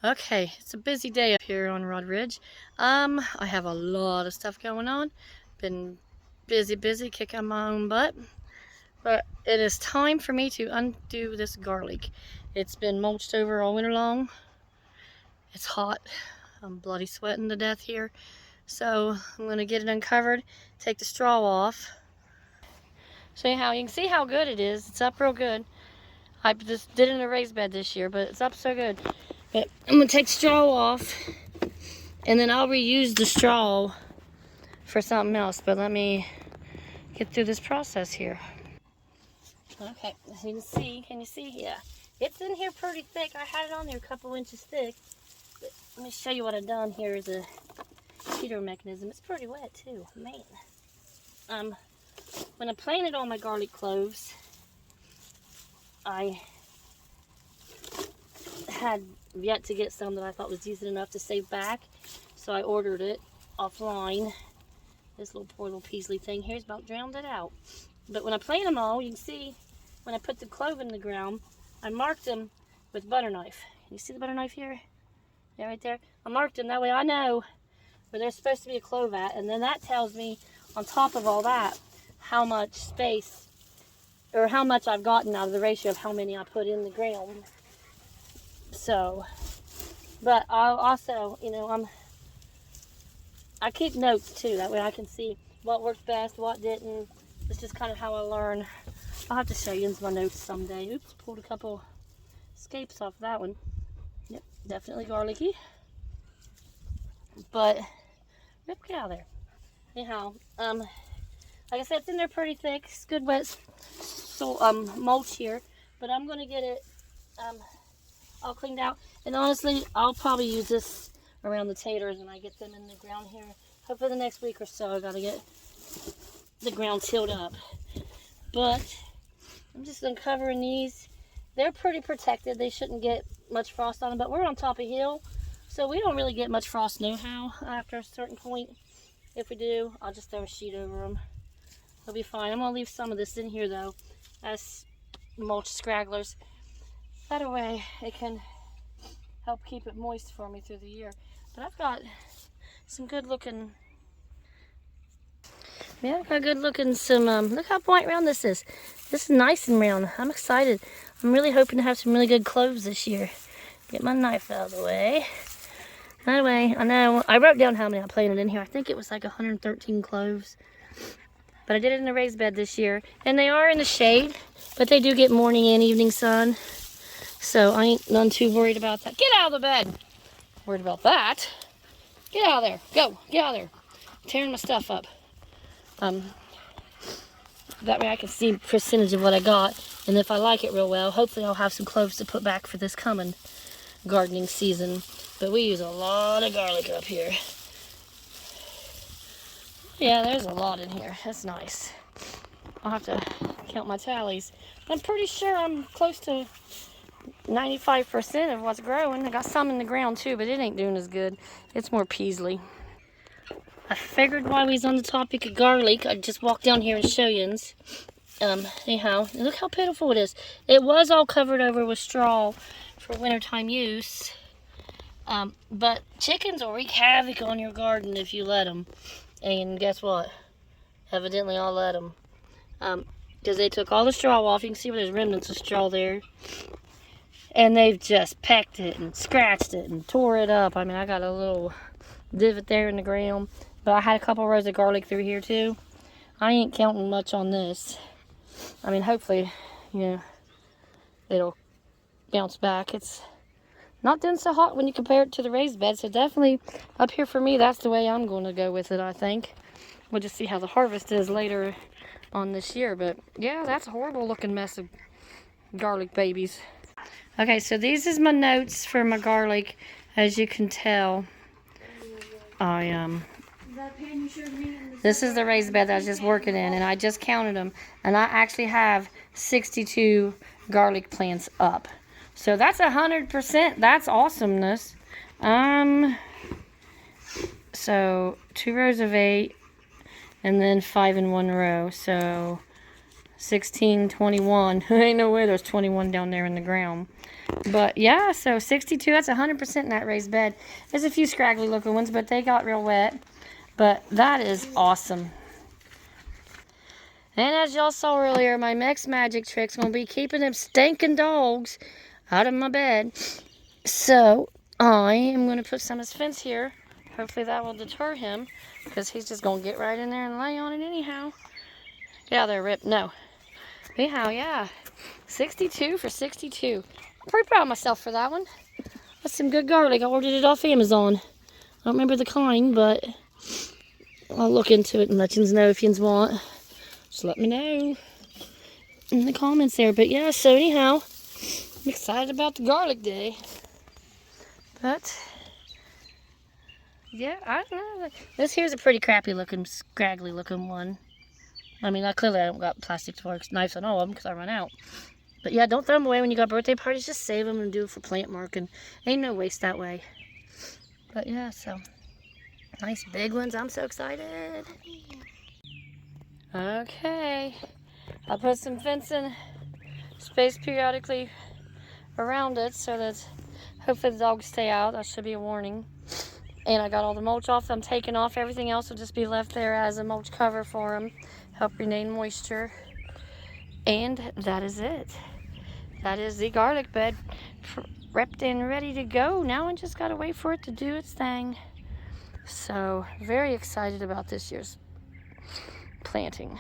Okay, it's a busy day up here on Rod Ridge. I have a lot of stuff going on. Been busy, kicking my own butt. But it is time for me to undo this garlic. It's been mulched over all winter long. It's hot. I'm bloody sweating to death here. So I'm gonna get it uncovered, take the straw off. So anyhow, you can see how good it is. It's up real good. I just did it in a raised bed this year, but it's up so good. But I'm gonna take straw off, and then I'll reuse the straw for something else. But let me get through this process here. Okay, as you can you see? Yeah, it's in here pretty thick. I had it on there a couple inches thick. But let me show you what I've done here is a heater mechanism. It's pretty wet too, man. When I planted all my garlic cloves, I had yet to get some that I thought was decent enough to save back, so I ordered it offline. This poor little Peasley thing here's about drowned it out. But when I plant them all, you can see when I put the clove in the ground, I marked them with butter knife. Can you see the butter knife here? Yeah, right there. I marked them, that way I know where there's supposed to be a clove at, and then that tells me on top of all that how much space or how much I've gotten out of the ratio of how many I put in the ground. So, but I'll also, I keep notes too, that way I can see what worked best, what didn't. It's just kind of how I learn. I'll have to show you in my notes someday. Oops, pulled a couple escapes off that one. Yep, definitely garlicky. But, yep, get out of there. Anyhow, like I said, it's in there pretty thick. It's good wet mulch here. But I'm going to get it all cleaned out. And honestly, I'll probably use this around the taters when I get them in the ground here. Hopefully the next week or so I got to get the ground tilled up. But I'm just uncovering these. They're pretty protected. They shouldn't get much frost on them, but we're on top of a hill, so we don't really get much frost nohow after a certain point. If we do, I'll just throw a sheet over them. They'll be fine. I'm going to leave some of this in here, though, as mulch scragglers. That way, it can help keep it moist for me through the year. But I've got some good looking, look how white round this is. This is nice and round. I'm excited. I'm really hoping to have some really good cloves this year. Get my knife out of the way. Anyway, I know, I wrote down how many I planted in here. I think it was like 113 cloves. But I did it in a raised bed this year. And they are in the shade, but they do get morning and evening sun. So I ain't none too worried about that. Get out of the bed! Worried about that. Get out of there. Go. Get out of there. Tearing my stuff up. That way I can see percentage of what I got. And if I like it real well, hopefully I'll have some cloves to put back for this coming gardening season. But we use a lot of garlic up here. Yeah, there's a lot in here. That's nice. I'll have to count my tallies. I'm pretty sure I'm close to 95% of what's growing. I got some in the ground too, but it ain't doing as good. It's more Peasley. I figured while we was on the topic of garlic, I'd just walk down here and show you. Anyhow, look how pitiful it is. It was all covered over with straw for wintertime use. But chickens will wreak havoc on your garden if you let them. And guess what? Evidently I'll let them. Because they took all the straw off. You can see where there's remnants of straw there. And they've just pecked it and scratched it and tore it up. I mean, I got a little divot there in the ground. But I had a couple rows of garlic through here too. I ain't counting much on this. I mean, hopefully, it'll bounce back. It's not doing so hot when you compare it to the raised bed. So definitely up here for me, that's the way I'm going to go with it, I think. We'll just see how the harvest is later on this year. But yeah, that's a horrible looking mess of garlic babies. Okay, so these is my notes for my garlic. As you can tell, this is the raised bed that I was just working in, and I just counted them, and I actually have 62 garlic plants up. So that's 100%. That's awesomeness. So 2 rows of 8, and then 5 in one row. So 16, 21. Ain't no way there's 21 down there in the ground. But yeah, so 62, that's 100% in that raised bed. There's a few scraggly looking ones, but they got real wet. But that is awesome. And as y'all saw earlier, my next magic trick's going to be keeping them stinking dogs out of my bed. So I am going to put some of his fence here. Hopefully that will deter him, because he's just going to get right in there and lay on it anyhow. Get out there, Rip. No. Anyhow, yeah. 62 for 62. I'm pretty proud of myself for that one. That's some good garlic. I ordered it off Amazon. I don't remember the kind, but I'll look into it and let you know if you want. Just let me know in the comments there. But yeah, so anyhow, I'm excited about the garlic day. But yeah, I don't know. This here's a pretty crappy looking, scraggly looking one. I mean, clearly I don't got plastic forks, knives on all of them because I run out. But yeah, don't throw them away when you got birthday parties. Just save them and do it for plant marking. Ain't no waste that way. But yeah, so nice big ones. I'm so excited. Okay, I put some fencing spaced periodically around it so that hopefully the dogs stay out. That should be a warning. And I got all the mulch off. I'm taking off. Everything else will just be left there as a mulch cover for them. Help retain moisture. And that is it. That is the garlic bed prepped and ready to go. Now I just gotta wait for it to do its thing. So very excited about this year's planting.